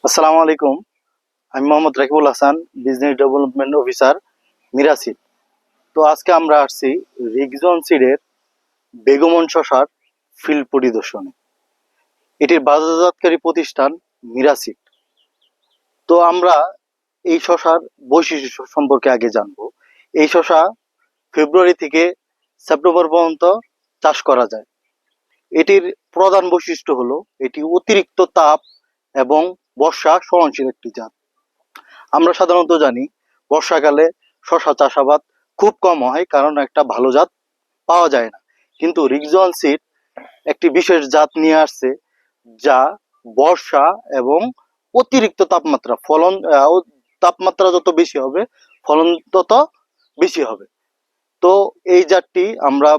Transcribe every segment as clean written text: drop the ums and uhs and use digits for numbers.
আসসালামু আলাইকুম। আমি Mohammad Rakibul Hasan, business development officer, মিরাসিড। তো আজকে আমরা আসছি রিগজন সিডের বেগমন শশার ফিল্ড পরিদর্শনে। এটির বাজারজাতকারী প্রতিষ্ঠান মিরাসিড। তো আমরা এই শশার বৈশিষ্ট্য সম্পর্কে আগে জানবো। এই শশা ফেব্রুয়ারি থেকে সেপ্টেম্বর পর্যন্ত চাষ করা যায়। এটির প্রধান বৈশিষ্ট্য হলো এটি অতিরিক্ত তাপ এবং বর্ষা সহনশীল একটি জাত। আমরা সাধারণত জানি বর্ষাকালে শশা চাষাবাদ খুব কম হয়, কারণ একটা ভালো জাত পাওয়া যায় না। কিন্তু রিগজন সিড একটি বিশেষ জাত নিয়ে আসছে, যা বর্ষা এবং অতিরিক্ত তাপমাত্রা তাপমাত্রা যত বেশি হবে ফলন তত বেশি হবে। তো এই জাতটি আমরা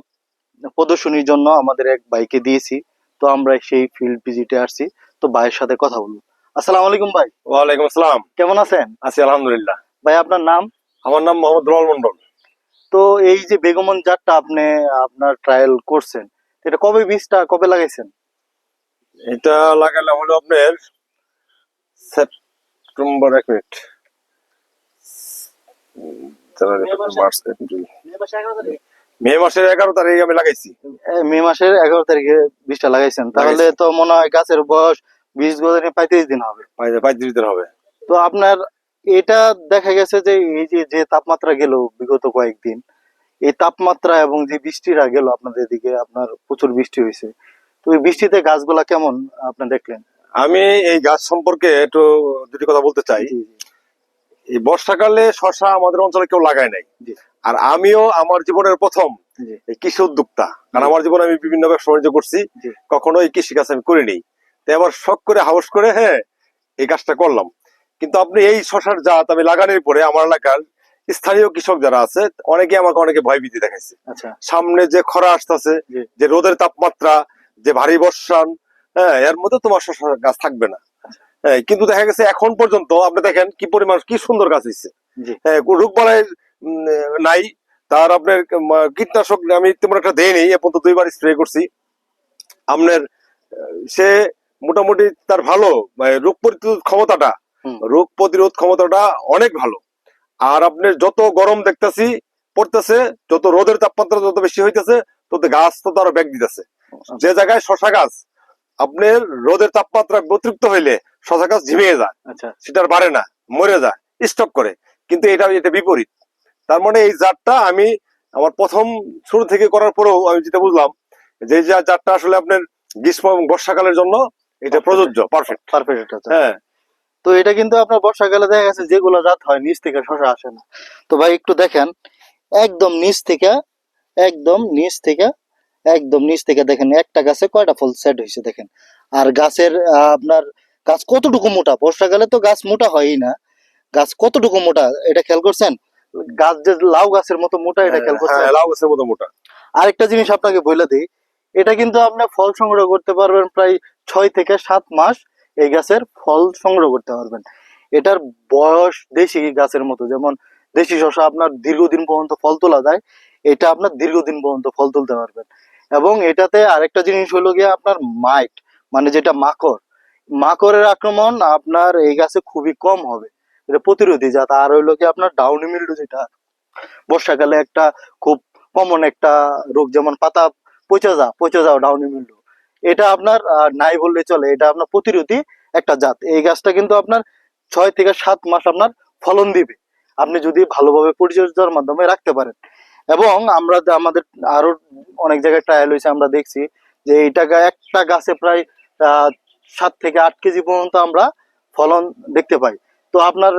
প্রদর্শনীর জন্য আমাদের এক ভাইকে দিয়েছি। তো আমরা সেই ফিল্ড ভিজিটে আসছি। তো ভাইয়ের সাথে কথা বলবো। আসসালামু আলাইকুম ভাই। ওয়ালাইকুম আসসালাম। কেমন আছেন? আছি আলহামদুলিল্লাহ। ভাই আপনার নাম? আমার নাম মোহাম্মদ রুমাল মন্ডল। তো এই যে বেগমন জাতটা আপনি আপনার ট্রায়াল করছেন, এটা বীজটা কবে লাগাইছেন? এটা লাগালাম হলো আপনার সেপ্টেম্বর, এক মিনিট, মার্চ, এপ্রিল, মে মাসের 11 তারিখে আমি লাগাইছি। মে মাসের 11 তারিখে বীজটা লাগাইছেন, তাহলে তো মনে হয় গাছের বয়স 20 দিনে 35 দিন হবে। 35 দিন হবে। তো আপনার এটা দেখা গেছে যে এই যে তাপমাত্রা গেল বিগত কয়েকদিন, এই তাপমাত্রা এবং যে বৃষ্টিটা গেল আপনাদের দিকে, আপনার প্রচুর বৃষ্টি হয়েছে, তো এই বৃষ্টিতে গাছগুলা কেমন আপনি দেখলেন? আমি এই গাছ সম্পর্কে একটু দুটি কথা বলতে চাই। জি জি এই বর্ষাকালে শশা আমাদের অঞ্চলে কেউ লাগায় নাই, জি আর আমিও আমার জীবনের প্রথম জি এই কৃষি উদ্যোক্তা। কারণ আমার জীবনে আমি বিভিন্ন ব্যবসা বাণিজ্য করছি, জি কখনো এই কৃষি কাজ আমি করিনি। তো এবার শখ করে হাউস করে এই কাজটা করলাম। কিন্তু আপনি এই শশার জাত আমি লাগানোর পরে আমার এলাকার স্থানীয় কৃষক যারা আছে অনেকে ভয় ভীতি দেখাইছে। আচ্ছা। সামনে যে খরা আসতেছে, জি যে রোদের তাপমাত্রা, যে ভারী বর্ষণ, এর মধ্যে তোমার শশা গাছ থাকবে না। কিন্তু দেখা গেছে এখন পর্যন্ত আপনি দেখেন কি পরিমাণ, কি সুন্দর গাছ হয়েছে। জি রোগ বালাই নাই। তার আপনার কীটনাশক আমি তেমন একটা দেয়নি, এ পর্যন্ত 2বার স্প্রে করছি। আপনার সে মোটামুটি তার ভালো রোগ প্রতিরোধ ক্ষমতাটা অনেক ভালো। আর আপনার যত গরম দেখতেছি পড়তেছে, যত রোদের তাপমাত্রা যত বেশি হইতেছে, তত গাছ তত আরো ব্যাগ দিতেছে। যে জায়গায় শশা গাছ আপনার রোদের তাপমাত্রা অতিরিক্ত হইলে শশা গাছ ঝিমিয়ে যায়, আচ্ছা সেটার বাড়ে না, মরে যায়, স্টপ করে। কিন্তু এটা বিপরীত। তার মানে এই জাতটা আমি আমার প্রথম শুরু থেকে করার পরেও আমি যেটা বুঝলাম যে জাতটা আসলে আপনার গ্রীষ্ম এবং বর্ষাকালের জন্য এটা প্রযোজ্য, পারফেক্ট। হ্যাঁ। তো এটা কিন্তু আপনার বর্ষাকালে দেখা গেছে যেগুলো জাত হয় নিচ থেকে শশা আসে না। তো ভাই একটু দেখেন, একদম নিচ থেকে, একদম নিচ থেকে, একদম নিচ থেকে দেখেন একটা গাছে কয়টা ফুল সেট হয়েছে দেখেন। আর গাছের আপনার গাছ কতটুকু মোটা, বর্ষাকালে তো গাছ মোটা হয়ই না, গাছ কতটুকু মোটা এটা খেয়াল করছেন? গাছ যে লাউ গাছের মতো মোটা, এটা খেয়াল করছেন? লাউ গাছের মতো মোটা। আরেকটা জিনিস আপনাকে বলে দিই, এটা কিন্তু আপনি ফল সংগ্রহ করতে পারবেন প্রায় 6 থেকে 7 মাস। এই গাছের ফল সংগ্রহ করতে পারবেন। এটার বয়স দেশি গাছের মতো, যেমন দেশি শসা আপনার দীর্ঘদিন পর্যন্ত ফল তোলা যায়, এটা আপনার দীর্ঘদিন পর্যন্ত ফল তুলতে পারবেন। এবং এটাতে আরেকটা জিনিস হলো গিয়ে আপনার মাইট, মানে যেটা মাকড়, মাকড়ের আক্রমণ আপনার এই গাছে খুবই কম হবে, এটা প্রতিরোধী জাত। আর হইলো কি আপনার ডাউনি মিল্ডু, যেটা বর্ষাকালে একটা খুব কমন একটা রোগ, যেমন পাতা পচে যাওয়া ডাউনি মিল্ডু, এটা আপনার নাই বললে চলে, এটা আপনার প্রতিরোধী একটা জাত। এই গাছটা কিন্তু আপনার 6 থেকে 7 মাস আপনার ফলন দিবে, আপনি যদি ভালোভাবে পরিচর্যার মাধ্যমে রাখতে পারেন। এবং আমরা আমাদের আরো অনেক জায়গায় ট্রায়াল হয়েছে, আমরা দেখছি যে এইটা একটা গাছে প্রায় 7 থেকে 8 কেজি পর্যন্ত আমরা ফলন দেখতে পাই। তো আপনার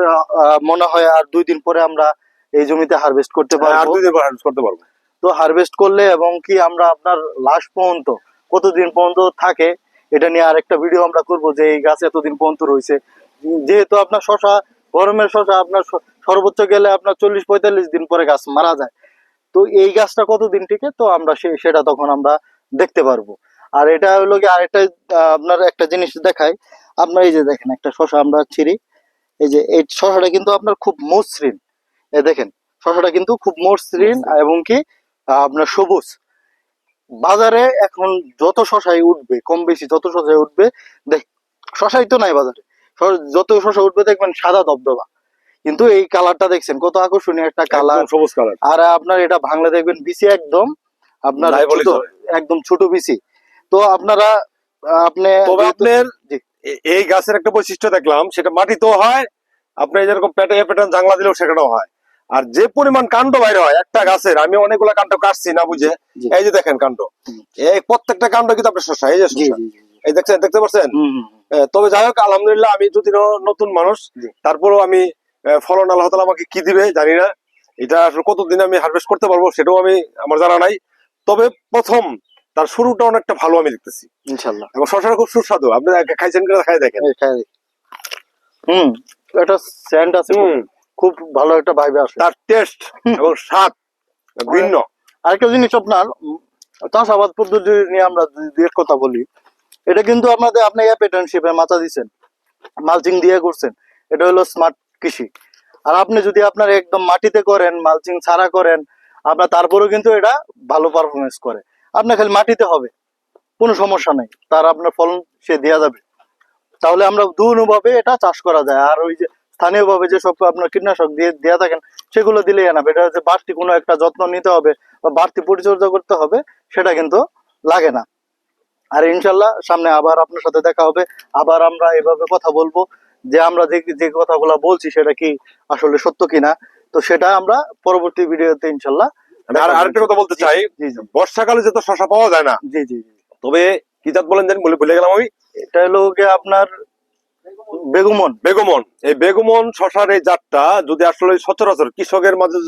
মনে হয় আর 2 দিন পরে আমরা এই জমিতে হারভেস্ট করতে পারবো। আর 2 দিন পর হারভেস্ট করতে পারবো। তো হারভেস্ট করলে এবং কি আমরা আপনার লাস্ট পর্যন্ত কতদিন পর্যন্ত থাকে এটা নিয়ে আরেকটা ভিডিও আমরা করব, যে এই গাছ এতদিন পর্যন্ত রয়েছে। যেহেতু আপনার শশা, গরমের শশা আপনার সর্বোচ্চ গেলে আপনার 40-45 দিন পরে গাছ মারা যায়। তো এই গাছটা কতদিন টিকে, তো আমরা সেটা তখন আমরা দেখতে পারবো। আর এটা হলো কি আরেকটা আপনার একটা জিনিস দেখাই, আপনার এই যে দেখেন একটা শশা আমরা ছিঁড়ি, এই যে এই শশাটা কিন্তু আপনার খুব মসৃণ, এ দেখেন শশাটা কিন্তু খুব মসৃণ এবং কি আপনার সবুজ। বাজারে এখন যত শশাই উঠবে, কম বেশি যত শশাই উঠবে, দেখ শশাই তো নাই বাজারে, যত শসা উঠবে দেখবেন সাদা দবদবা, কিন্তু এই কালারটা দেখছেন কত আকর্ষণীয় একটা কালার। একদম সবুজ কালার। আর আপনার এটা ভাঙলে দেখবেন বিসি একদম আপনার নাই বলেই ছোট, চলে। একদম ছোট বিসি। তো আপনারা আপনি তবে আপনার জি এই গাছের একটা বৈশিষ্ট্য দেখলাম, সেটা মাটিতেও হয়, আপনি যেরকম প্যাটার্ন জাংলা দিলেও সেখানেও হয়। আর যে পরিমাণ কাণ্ড বাইরে হয় একটা গাছের, আমি অনেকগুলা কাণ্ড কাটছি না বুঝে, জি এই যে দেখেন কাণ্ড, এই প্রত্যেকটা কাণ্ড কিন্তু আপনার শসা, এই যে জি শসা, জি এই দেখছেন, দেখতে পাচ্ছেন। তবে যাই হোক, আলহামদুলিল্লাহ, আমি যদি নতুন মানুষ, জি তারপরেও আমি ফলন আল্লাহ তাআলা আমাকে কি দিবে জানি না, এটা আসলে কতদিন আমি হারভেস্ট করতে পারবো সেটাও আমি আমার জানা নাই। তবে প্রথম তার শুরুটা অনেকটা ভালো আমি দেখতেছি, ইনশাআল্লাহ। এবং শসাটা খুব সুস্বাদু। আপনি খাইছেন কিনা খাই দেখেন। এই খাই। এটা স্যান্ড আছে, হুম, খুব ভালো একটা ভাইবে আসে। তার টেস্ট এবং স্বাদ ভিন্ন। আরেকটা জিনিস আপনার চাষাবাদ পদ্ধতি নিয়ে আমরা দুই এক কথা বলি। এটা কিন্তু আপনাদের আপনি অ্যাপেটেনশিপে মাচা দিচ্ছেন, মালচিং দিয়ে করছেন, এটা হলো স্মার্ট কৃষি। আর আপনি যদি আপনার একদম মাটিতে করেন, মালচিং ছাড়া করেন, আপনার তারপরেও কিন্তু এটা ভালো পারফরমেন্স করে। আপনার খালি মাটিতে হবে, কোনো সমস্যা নেই, তার আপনার ফলন সে দেওয়া যাবে। তাহলে আমরা দুভাবে এটা চাষ করা যায়। আর ওই যে স্থানীয়ভাবে যেসব আপনার কীটনাশক দিয়ে দেওয়া থাকেন সেগুলো দিলেই না, এটা যে বাড়তি কোনো একটা যত্ন নিতে হবে বা বাড়তি পরিচর্যা করতে হবে সেটা কিন্তু লাগে না। আর ইনশাল্লাহ সামনে আবার আপনার সাথে দেখা হবে, আবার আমরা এভাবে কথা বলবো যে আমরা যে যে কথাগুলো বলছি সেটা কি আসলে সত্য কিনা। তো সেটা আমরা পরবর্তী ভিডিওতে ইনশাল্লাহ। আমি আরেকটা কথা বলতে চাই, জি জি বর্ষাকালে যে তো শসা পাওয়া যায় না, জি জি জি। তবে কি জাত বলেন জানি, ভুলে গেলাম আমি। এটা হলো গিয়ে আপনার বেগুমন। বেগমন, এই বেগমন শসার এই জাতটা যদি আসলে সচরাচর কৃষকের মাঝে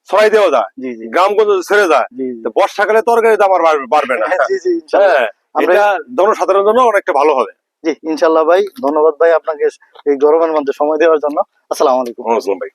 ছড়াই দেওয়া যায়, জি জি গ্রামগঞ্জে ছেড়ে যায়, জি তো বর্ষাকালে তরকারির দাম আর বাড়বে না। জি জি ইনশাল্লাহ। হ্যাঁ, আমরা এটা জনসাধারণের জন্য অনেকটা ভালো হবে। জি ইনশাল্লাহ ভাই, ধন্যবাদ ভাই আপনাকে এই গরমের মধ্যে সময় দেওয়ার জন্য। আসসালামু আলাইকুম। আসসালাম ভাই।